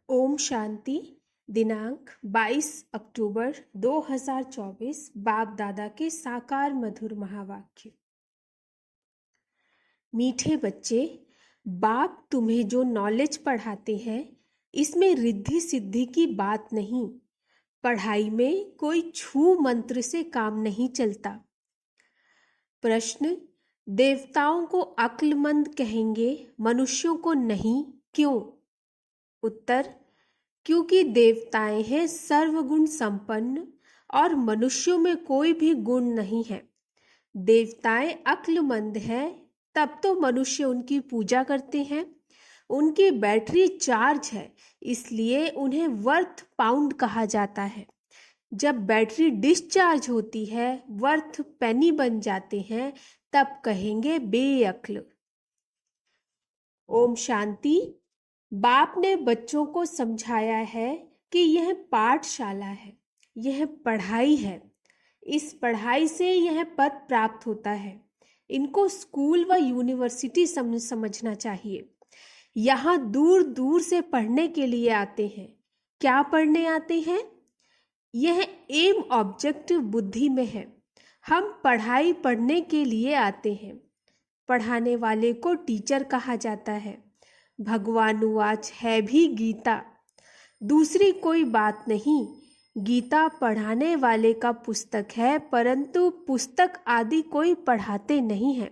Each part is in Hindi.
ओम शांति। दिनांक 22 अक्टूबर 2024। बाप दादा के साकार मधुर महावाक्य। मीठे बच्चे, बाप तुम्हें जो नॉलेज पढ़ाते हैं इसमें रिद्धि सिद्धि की बात नहीं। पढ़ाई में कोई छू मंत्र से काम नहीं चलता। प्रश्न: देवताओं को अक्लमंद कहेंगे, मनुष्यों को नहीं, क्यों? उत्तर: क्योंकि देवताएं हैं सर्वगुण संपन्न और मनुष्यों में कोई भी गुण नहीं है। देवताएं अक्लमंद हैं तब तो मनुष्य उनकी पूजा करते हैं। उनकी बैटरी चार्ज है, इसलिए उन्हें वर्थ पाउंड कहा जाता है। जब बैटरी डिस्चार्ज होती है, वर्थ पेनी बन जाते हैं, तब कहेंगे बेअक्ल। ओम शांति। बाप ने बच्चों को समझाया है कि यह पाठशाला है, यह पढ़ाई है। इस पढ़ाई से यह पद प्राप्त होता है। इनको स्कूल व यूनिवर्सिटी समझना चाहिए। यहाँ दूर दूर से पढ़ने के लिए आते हैं। क्या पढ़ने आते हैं? यह एम ऑब्जेक्ट बुद्धि में है। हम पढ़ाई पढ़ने के लिए आते हैं। पढ़ाने वाले को टीचर कहा जाता है। भगवानुवाच है भी गीता, दूसरी कोई बात नहीं। गीता पढ़ाने वाले का पुस्तक है, परंतु पुस्तक आदि कोई पढ़ाते नहीं है।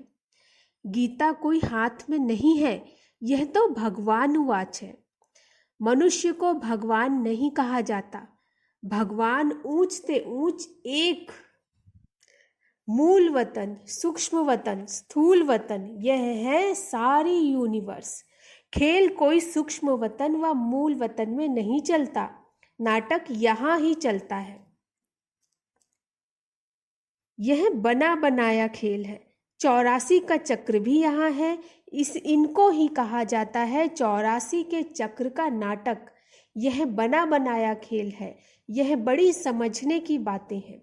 गीता कोई हाथ में नहीं है, यह तो भगवानुवाच है। मनुष्य को भगवान नहीं कहा जाता। भगवान ऊंच से ऊंच एक मूल वतन, सूक्ष्म वतन, स्थूल वतन, यह है सारी यूनिवर्स। खेल कोई सूक्ष्म वतन व मूल वतन में नहीं चलता। नाटक यहाँ ही चलता है। यह बना बनाया खेल है। 84 का चक्र भी यहाँ है। इनको ही कहा जाता है 84 के चक्र का नाटक। यह बना बनाया खेल है। यह बड़ी समझने की बातें हैं,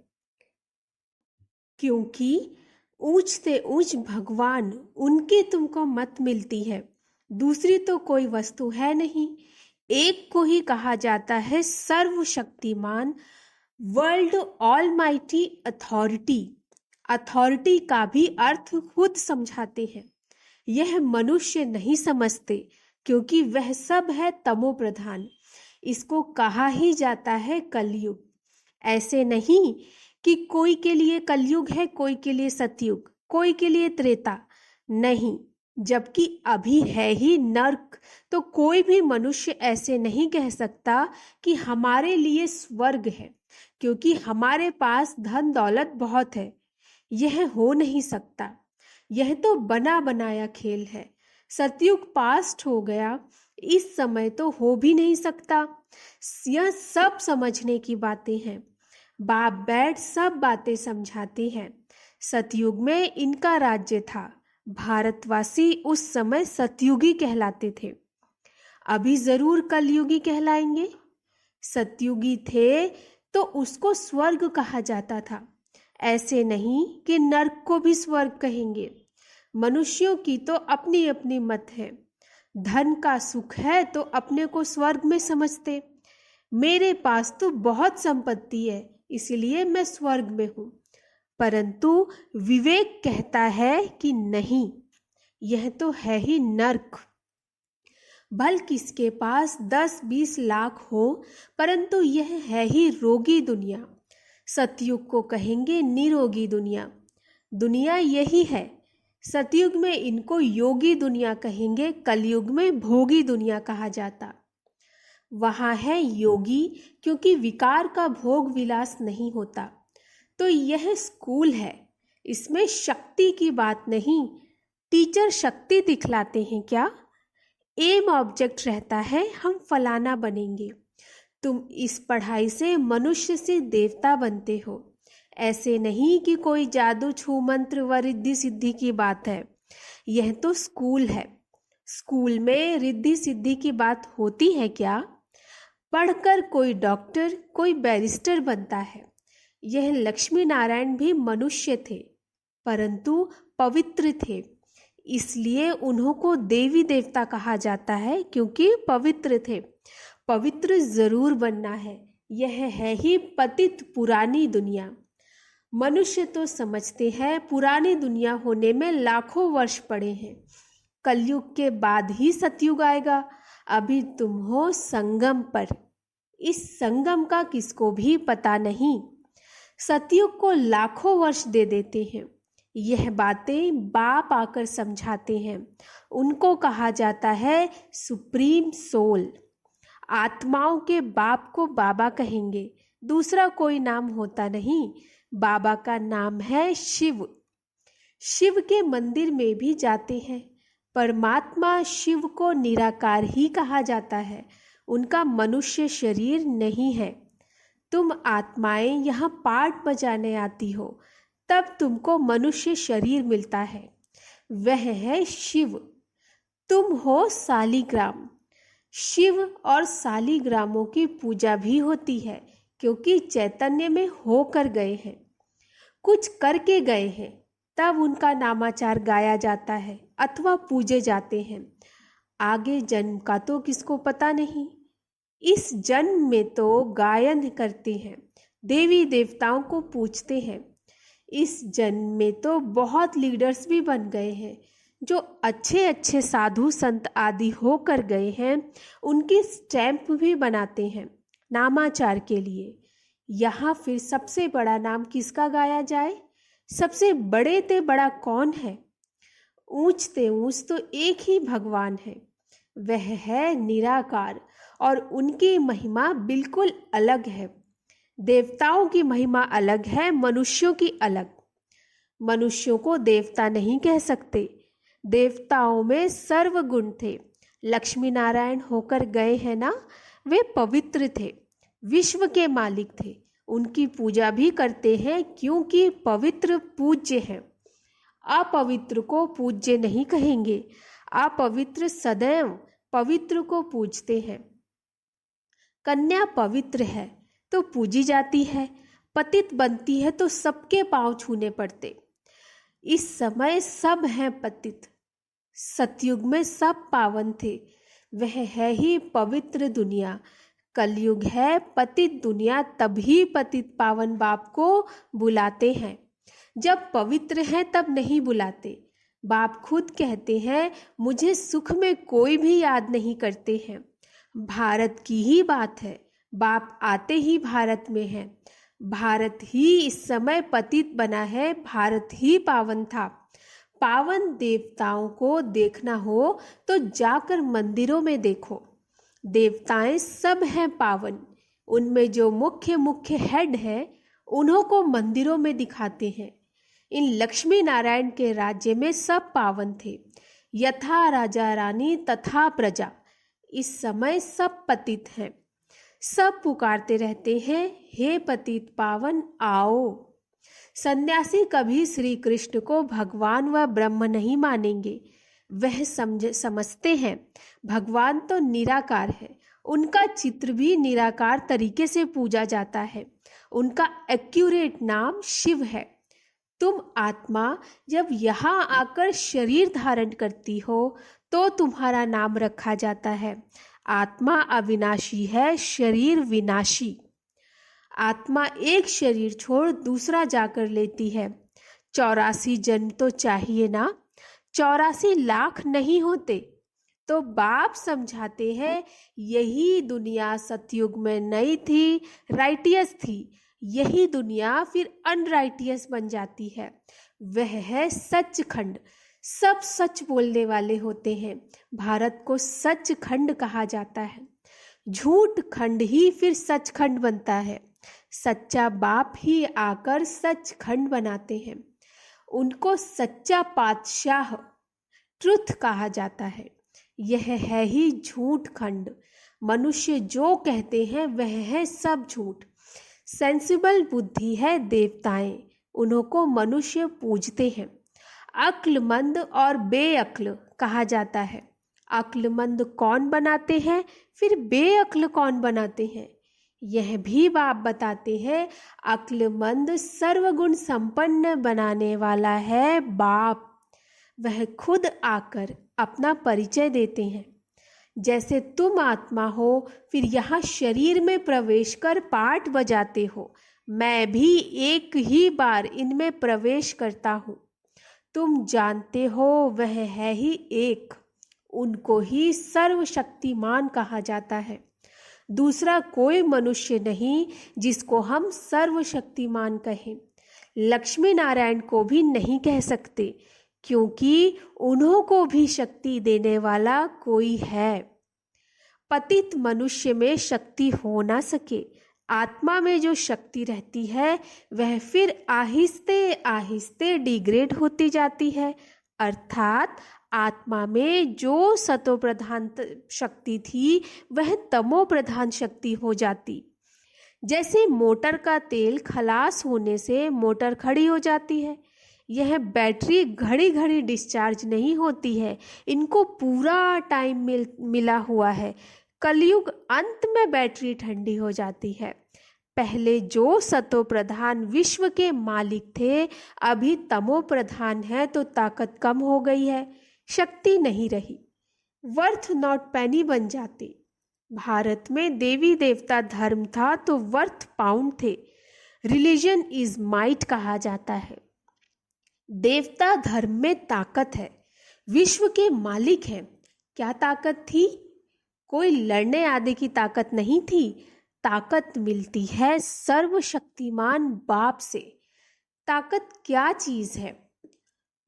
क्योंकि ऊंच से ऊंच भगवान, उनकी तुमको मत मिलती है। दूसरी तो कोई वस्तु है नहीं। एक को ही कहा जाता है सर्वशक्तिमान, वर्ल्ड ऑलमाइटी अथॉरिटी। अथॉरिटी का भी अर्थ खुद समझाते हैं। यह मनुष्य नहीं समझते, क्योंकि वह सब है तमो प्रधान। इसको कहा ही जाता है कलयुग। ऐसे नहीं कि कोई के लिए कलयुग है, कोई के लिए सतयुग, कोई के लिए त्रेता, नहीं। जबकि अभी है ही नर्क, तो कोई भी मनुष्य ऐसे नहीं कह सकता कि हमारे लिए स्वर्ग है, क्योंकि हमारे पास धन दौलत बहुत है। यह हो नहीं सकता। यह तो बना बनाया खेल है। सतयुग पास्ट हो गया, इस समय तो हो भी नहीं सकता। यह सब समझने की बातें हैं। बाप बैठ सब बातें समझाते हैं। सतयुग में इनका राज्य था। भारतवासी उस समय सतयुगी कहलाते थे। अभी जरूर कलयुगी कहलाएंगे। सतयुगी थे तो उसको स्वर्ग कहा जाता था। ऐसे नहीं कि नर्क को भी स्वर्ग कहेंगे। मनुष्यों की तो अपनी अपनी मत है। धन का सुख है तो अपने को स्वर्ग में समझते। मेरे पास तो बहुत संपत्ति है, इसलिए मैं स्वर्ग में हूं। परंतु विवेक कहता है कि नहीं, यह तो है ही नर्क। भल किसके पास 10-20 लाख हो, परंतु यह है ही रोगी दुनिया। सतयुग को कहेंगे निरोगी दुनिया। दुनिया यही है। सतयुग में इनको योगी दुनिया कहेंगे, कलयुग में भोगी दुनिया कहा जाता। वहां है योगी, क्योंकि विकार का भोग विलास नहीं होता। तो यह स्कूल है। इसमें शक्ति की बात नहीं। टीचर शक्ति दिखलाते हैं क्या? एम ऑब्जेक्ट रहता है, हम फलाना बनेंगे। तुम इस पढ़ाई से मनुष्य से देवता बनते हो। ऐसे नहीं कि कोई जादू छू मंत्र व रिद्धि सिद्धि की बात है। यह तो स्कूल है। स्कूल में रिद्धि सिद्धि की बात होती है क्या? पढ़कर कोई डॉक्टर, कोई बैरिस्टर बनता है। यह लक्ष्मी नारायण भी मनुष्य थे, परंतु पवित्र थे। इसलिए उन्हों को देवी देवता कहा जाता है, क्योंकि पवित्र थे। पवित्र जरूर बनना है। यह है ही पतित पुरानी दुनिया। मनुष्य तो समझते हैं पुरानी दुनिया होने में लाखों वर्ष पड़े हैं। कलयुग के बाद ही सतयुग आएगा। अभी तुम हो संगम पर। इस संगम का किसको भी पता नहीं। सतयुग को लाखों वर्ष दे देते हैं। यह बातें बाप आकर समझाते हैं। उनको कहा जाता है सुप्रीम सोल। आत्माओं के बाप को बाबा कहेंगे। दूसरा कोई नाम होता नहीं। बाबा का नाम है शिव। शिव के मंदिर में भी जाते हैं। परमात्मा शिव को निराकार ही कहा जाता है। उनका मनुष्य शरीर नहीं है। तुम आत्माएं यहाँ पाठ बजाने आती हो, तब तुमको मनुष्य शरीर मिलता है। वह है शिव। तुम हो सालीग्राम। शिव और सालीग्रामों की पूजा भी होती है, क्योंकि चैतन्य में होकर गए हैं, कुछ करके गए हैं, तब उनका नामाचार गाया जाता है अथवा पूजे जाते हैं। आगे जन्म का तो किसको पता नहीं। इस जन्म में तो गायन करते हैं, देवी देवताओं को पूजते हैं। इस जन्म में तो बहुत लीडर्स भी बन गए हैं। जो अच्छे अच्छे साधु संत आदि होकर गए हैं, उनकी स्टैंप भी बनाते हैं नामाचार के लिए। यहाँ फिर सबसे बड़ा नाम किसका गाया जाए? सबसे बड़े ते बड़ा कौन है? ऊंच ते ऊंच तो एक ही भगवान है। वह है निराकार और उनकी महिमा बिल्कुल अलग है। देवताओं की महिमा अलग है, मनुष्यों की अलग। मनुष्यों को देवता नहीं कह सकते। देवताओं में सर्वगुण थे। लक्ष्मी नारायण होकर गए हैं ना, वे पवित्र थे, विश्व के मालिक थे। उनकी पूजा भी करते हैं, क्योंकि पवित्र पूज्य हैं। अपवित्र को पूज्य नहीं कहेंगे। अपवित्र सदैव पवित्र को पूजते हैं। कन्या पवित्र है तो पूजी जाती है, पतित बनती है तो सबके पांव छूने पड़ते। इस समय सब हैं पतित। सतयुग में सब पावन थे। वह है ही पवित्र दुनिया। कलयुग है पतित दुनिया, तभी पतित पावन बाप को बुलाते हैं। जब पवित्र हैं तब नहीं बुलाते। बाप खुद कहते हैं, मुझे सुख में कोई भी याद नहीं करते हैं। भारत की ही बात है। बाप आते ही भारत में है। भारत ही इस समय पतित बना है। भारत ही पावन था। पावन देवताओं को देखना हो तो जाकर मंदिरों में देखो। देवताएं सब हैं पावन। उनमें जो मुख्य मुख्य हेड है, उन्हों को मंदिरों में दिखाते हैं। इन लक्ष्मी नारायण के राज्य में सब पावन थे। यथा राजा रानी तथा प्रजा। इस समय सब पतित हैं। सब पुकारते रहते हैं, हे पतित पावन आओ। सन्यासी कभी श्री कृष्ण को भगवान व ब्रह्म नहीं मानेंगे। वह समझते हैं भगवान तो निराकार है। उनका चित्र भी निराकार तरीके से पूजा जाता है। उनका एक्यूरेट नाम शिव है। तुम आत्मा जब यहाँ आकर शरीर धारण करती हो, तो तुम्हारा नाम रखा जाता है। आत्मा अविनाशी है, शरीर विनाशी। आत्मा एक शरीर छोड़ दूसरा जाकर लेती है। 84 जन्म तो चाहिए ना, 84 लाख नहीं होते। तो बाप समझाते हैं, यही दुनिया सतयुग में नई थी, राइटियस थी। यही दुनिया फिर अनराइटियस बन जाती है। वह है सचखंड। सब सच बोलने वाले होते हैं। भारत को सचखंड कहा जाता है। झूठ खंड ही फिर सचखंड बनता है। सच्चा बाप ही आकर सचखंड बनाते हैं। उनको सच्चा पातशाह, ट्रुथ कहा जाता है। यह है ही झूठ खंड। मनुष्य जो कहते हैं वह है सब झूठ। सेंसिबल बुद्धि है देवताएं, उन्हों को मनुष्य पूजते हैं। अक्लमंद और बेअक्ल कहा जाता है। अक्लमंद कौन बनाते हैं, फिर बेअक्ल कौन बनाते हैं, यह भी बाप बताते हैं। अक्लमंद सर्वगुण संपन्न बनाने वाला है बाप। वह खुद आकर अपना परिचय देते हैं। जैसे तुम आत्मा हो, फिर यहाँ शरीर में प्रवेश कर पाठ बजाते हो, मैं भी एक ही बार इनमें प्रवेश करता हूँ। तुम जानते हो वह है ही एक, उनको ही सर्वशक्तिमान कहा जाता है। दूसरा कोई मनुष्य नहीं जिसको हम सर्वशक्तिमान कहें। लक्ष्मी नारायण को भी नहीं कह सकते, क्योंकि उन्हों को भी शक्ति देने वाला कोई है। पतित मनुष्य में शक्ति हो ना सके, आत्मा में जो शक्ति रहती है वह फिर आहिस्ते आहिस्ते डिग्रेड होती जाती है, अर्थात आत्मा में जो सतो प्रधान शक्ति थी वह तमो प्रधान शक्ति हो जाती। जैसे मोटर का तेल खलास होने से मोटर खड़ी हो जाती है, यह बैटरी घड़ी घड़ी डिस्चार्ज नहीं होती है, इनको पूरा टाइम मिला हुआ है। कलयुग अंत में बैटरी ठंडी हो जाती है। पहले जो सतो प्रधान विश्व के मालिक थे, अभी तमो प्रधान है तो ताकत कम हो गई है, शक्ति नहीं रही, वर्थ नॉट पेनी बन जाते। भारत में देवी देवता धर्म था तो वर्थ पाउंड थे। रिलीजन इज माइट कहा जाता है। देवता धर्म में ताकत है, विश्व के मालिक हैं। क्या ताकत थी? कोई लड़ने आदि की ताकत नहीं थी। ताकत मिलती है सर्वशक्तिमान बाप से। ताकत क्या चीज है?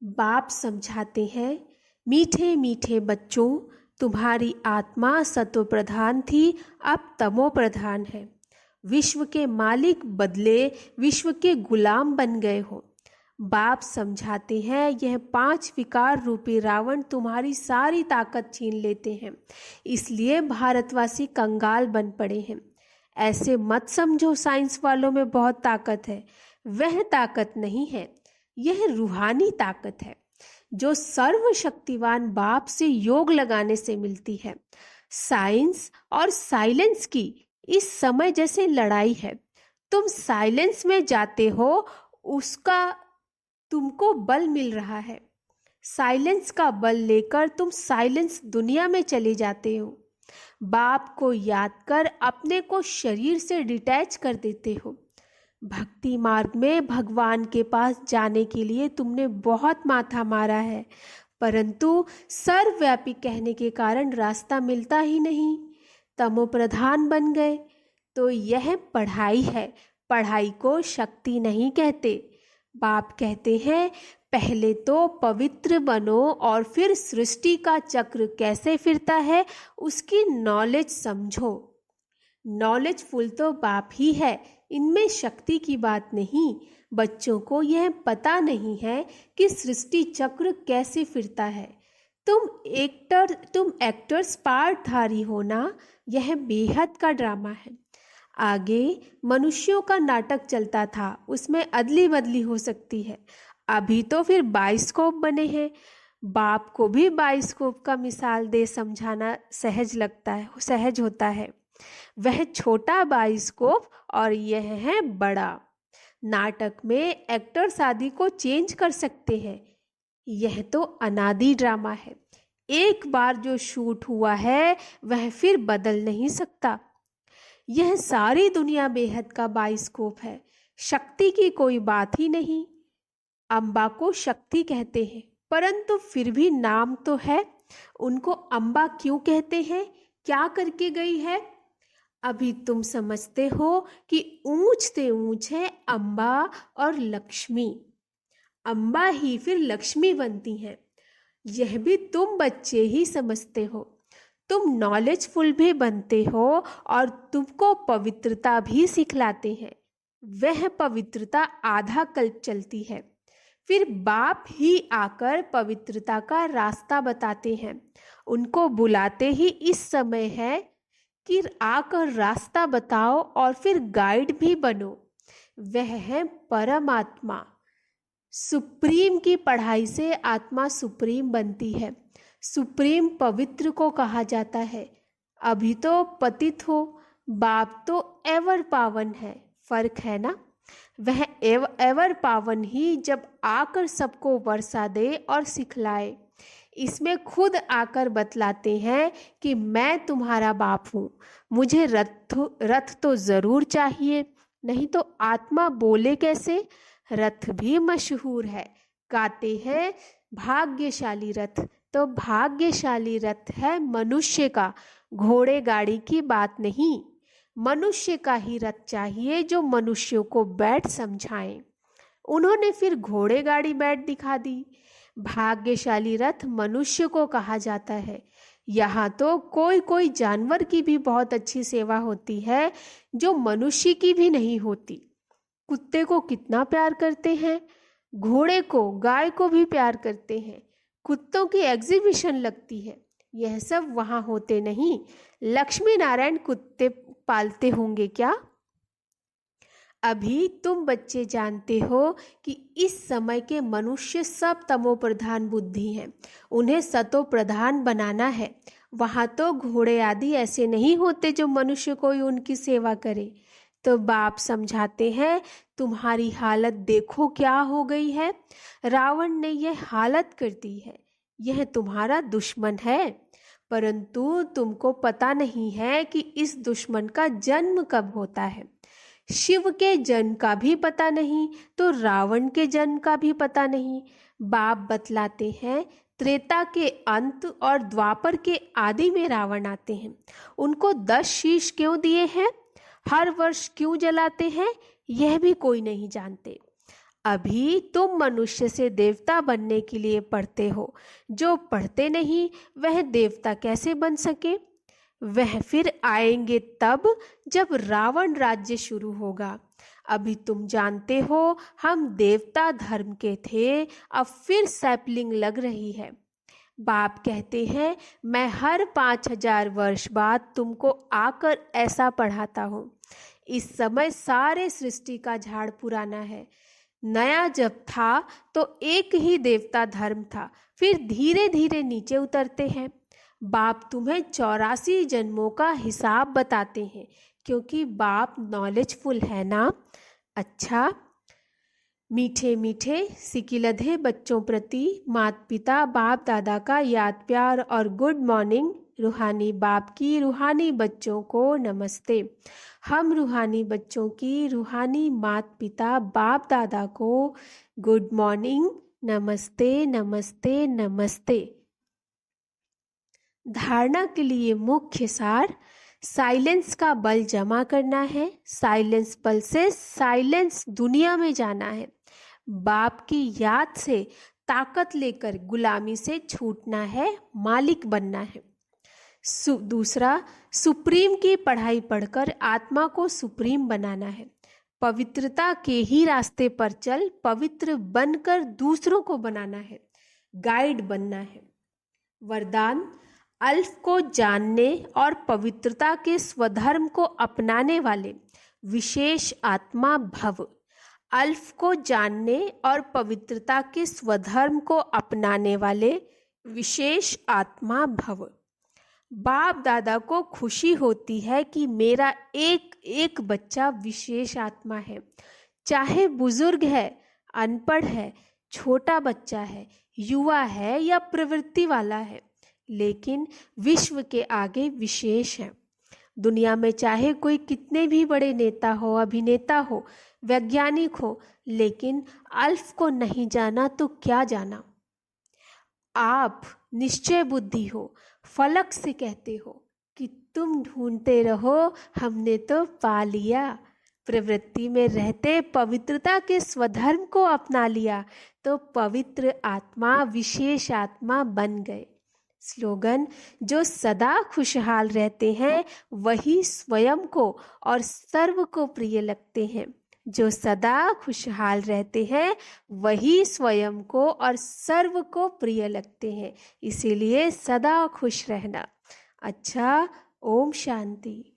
बाप समझाते हैं, मीठे मीठे बच्चों, तुम्हारी आत्मा सतो प्रधान थी, अब तमो प्रधान है। विश्व के मालिक बदले विश्व के गुलाम बन गए हो। बाप समझाते हैं, यह 5 विकार रूपी रावण तुम्हारी सारी ताकत छीन लेते हैं, इसलिए भारतवासी कंगाल बन पड़े हैं। ऐसे मत समझो साइंस वालों में बहुत ताकत है, वह ताकत नहीं है, यह रूहानी ताकत है जो सर्वशक्तिवान बाप से योग लगाने से मिलती है। साइंस और साइलेंस की इस समय जैसे लड़ाई है, तुम साइलेंस में जाते हो, उसका तुमको बल मिल रहा है। साइलेंस का बल लेकर तुम साइलेंस दुनिया में चले जाते हो। बाप को याद कर अपने को शरीर से डिटैच कर देते हो। भक्ति मार्ग में भगवान के पास जाने के लिए तुमने बहुत माथा मारा है, परंतु सर्वव्यापी कहने के कारण रास्ता मिलता ही नहीं। तमो प्रधान बन गए। तो यह पढ़ाई है, पढ़ाई को शक्ति नहीं कहते। बाप कहते हैं, पहले तो पवित्र बनो और फिर सृष्टि का चक्र कैसे फिरता है उसकी नॉलेज समझो। नॉलेजफुल तो बाप ही है, इनमें शक्ति की बात नहीं। बच्चों को यह पता नहीं है कि सृष्टि चक्र कैसे फिरता है। तुम एक्टर्स पार्टधारी हो ना, यह बेहद का ड्रामा है। आगे मनुष्यों का नाटक चलता था, उसमें अदली बदली हो सकती है। अभी तो फिर बाइस्कोप बने हैं। बाप को भी बाइस्कोप का मिसाल दे समझाना सहज लगता है, सहज होता है। वह छोटा बाइस्कोप और यह है बड़ा। नाटक में एक्टर्स आदि को चेंज कर सकते हैं, यह तो अनादि ड्रामा है। एक बार जो शूट हुआ है वह फिर बदल नहीं सकता। यह सारी दुनिया बेहद का बाइस्कोप है, शक्ति की कोई बात ही नहीं। अम्बा को शक्ति कहते हैं, परंतु फिर भी नाम तो है। उनको अम्बा क्यों कहते हैं? क्या करके गई है? अभी तुम समझते हो कि ऊंच से ऊंच है अम्बा और लक्ष्मी। अम्बा ही फिर लक्ष्मी बनती हैं। यह भी तुम बच्चे ही समझते हो। तुम नॉलेजफुल भी बनते हो और तुमको पवित्रता भी सिखलाते हैं। वह पवित्रता आधा कल्प चलती है, फिर बाप ही आकर पवित्रता का रास्ता बताते हैं। उनको बुलाते ही इस समय है कि आकर रास्ता बताओ और फिर गाइड भी बनो। वह है परमात्मा। सुप्रीम की पढ़ाई से आत्मा सुप्रीम बनती है। सुप्रीम पवित्र को कहा जाता है। अभी तो पतित हो, बाप तो एवर पावन है। फर्क है ना? वह एवर पावन ही जब आकर सबको वर्षा दे और सिखलाए। इसमें खुद आकर बतलाते हैं कि मैं तुम्हारा बाप हूँ, मुझे रथ तो जरूर चाहिए, नहीं तो आत्मा बोले कैसे। रथ भी मशहूर है, गाते हैं भाग्यशाली रथ, तो भाग्यशाली रथ है मनुष्य का, घोड़े गाड़ी की बात नहीं। मनुष्य का ही रथ चाहिए जो मनुष्यों को बैठ समझाएं। उन्होंने फिर घोड़े गाड़ी बैठ दिखा दी। भाग्यशाली रथ मनुष्य को कहा जाता है। यहाँ तो कोई कोई जानवर की भी बहुत अच्छी सेवा होती है जो मनुष्य की भी नहीं होती। कुत्ते को कितना प्यार करते हैं, घोड़े को गाय को भी प्यार करते हैं, कुत्तों की एग्जीबिशन लगती है। यह सब वहाँ होते नहीं। लक्ष्मी नारायण कुत्ते पालते होंगे क्या? अभी तुम बच्चे जानते हो कि इस समय के मनुष्य सब तमो प्रधान बुद्धि हैं, उन्हें सतो प्रधान बनाना है। वहाँ तो घोड़े आदि ऐसे नहीं होते जो मनुष्य कोई उनकी सेवा करे। तो बाप समझाते हैं, तुम्हारी हालत देखो क्या हो गई है। रावण ने यह हालत कर दी है, यह तुम्हारा दुश्मन है, परंतु तुमको पता नहीं है कि इस दुश्मन का जन्म कब होता है। शिव के जन्म का भी पता नहीं तो रावण के जन्म का भी पता नहीं। बाप बतलाते हैं, त्रेता के अंत और द्वापर के आदि में रावण आते हैं। उनको 10 शीश क्यों दिए हैं, हर वर्ष क्यों जलाते हैं, यह भी कोई नहीं जानते। अभी तुम मनुष्य से देवता बनने के लिए पढ़ते हो, जो पढ़ते नहीं वह देवता कैसे बन सके। वह फिर आएंगे तब जब रावण राज्य शुरू होगा। अभी तुम जानते हो हम देवता धर्म के थे, अब फिर सैपलिंग लग रही है। बाप कहते हैं, मैं हर 5000 वर्ष बाद तुमको आकर ऐसा पढ़ाता हूँ। इस समय सारे सृष्टि का झाड़ पुराना है। नया जब था तो एक ही देवता धर्म था, फिर धीरे धीरे नीचे उतरते हैं। बाप तुम्हें 84 जन्मों का हिसाब बताते हैं, क्योंकि बाप नॉलेजफुल है ना। अच्छा, मीठे मीठे सिकिलधे बच्चों प्रति माता पिता बाप दादा का याद प्यार और गुड मॉर्निंग। रूहानी बाप की रूहानी बच्चों को नमस्ते। हम रूहानी बच्चों की रूहानी माता पिता बाप दादा को गुड मॉर्निंग, नमस्ते नमस्ते नमस्ते। धारणा के लिए मुख्य सार, साइलेंस का बल जमा करना है, साइलेंस बल से साइलेंस दुनिया में जाना है, बाप की याद से ताकत लेकर गुलामी से छूटना है, मालिक बनना है। दूसरा, सुप्रीम की पढ़ाई पढ़कर आत्मा को सुप्रीम बनाना है। पवित्रता के ही रास्ते पर चल पवित्र बनकर दूसरों को बनाना है, गाइड बनना है। वरदान, अल्फ को जानने और पवित्रता के स्वधर्म को अपनाने वाले विशेष आत्मा भव। अल्फ को जानने और पवित्रता के स्वधर्म को अपनाने वाले विशेष आत्मा भव। बाप दादा को खुशी होती है कि मेरा एक एक बच्चा विशेष आत्मा है, चाहे बुजुर्ग है, अनपढ़ है, छोटा बच्चा है, युवा है या प्रवृत्ति वाला है, लेकिन विश्व के आगे विशेष है। दुनिया में चाहे कोई कितने भी बड़े नेता हो, अभिनेता हो, वैज्ञानिक हो, लेकिन अल्फ को नहीं जाना तो क्या जाना। आप निश्चय बुद्धि हो, फलक से कहते हो कि तुम ढूंढते रहो, हमने तो पा लिया। प्रवृत्ति में रहते पवित्रता के स्वधर्म को अपना लिया तो पवित्र आत्मा विशेष आत्मा बन गए। स्लोगन, जो सदा खुशहाल रहते हैं वही स्वयं को और सर्व को प्रिय लगते हैं। जो सदा खुशहाल रहते हैं वही स्वयं को और सर्व को प्रिय लगते हैं, इसीलिए सदा खुश रहना। अच्छा, ओम शांति।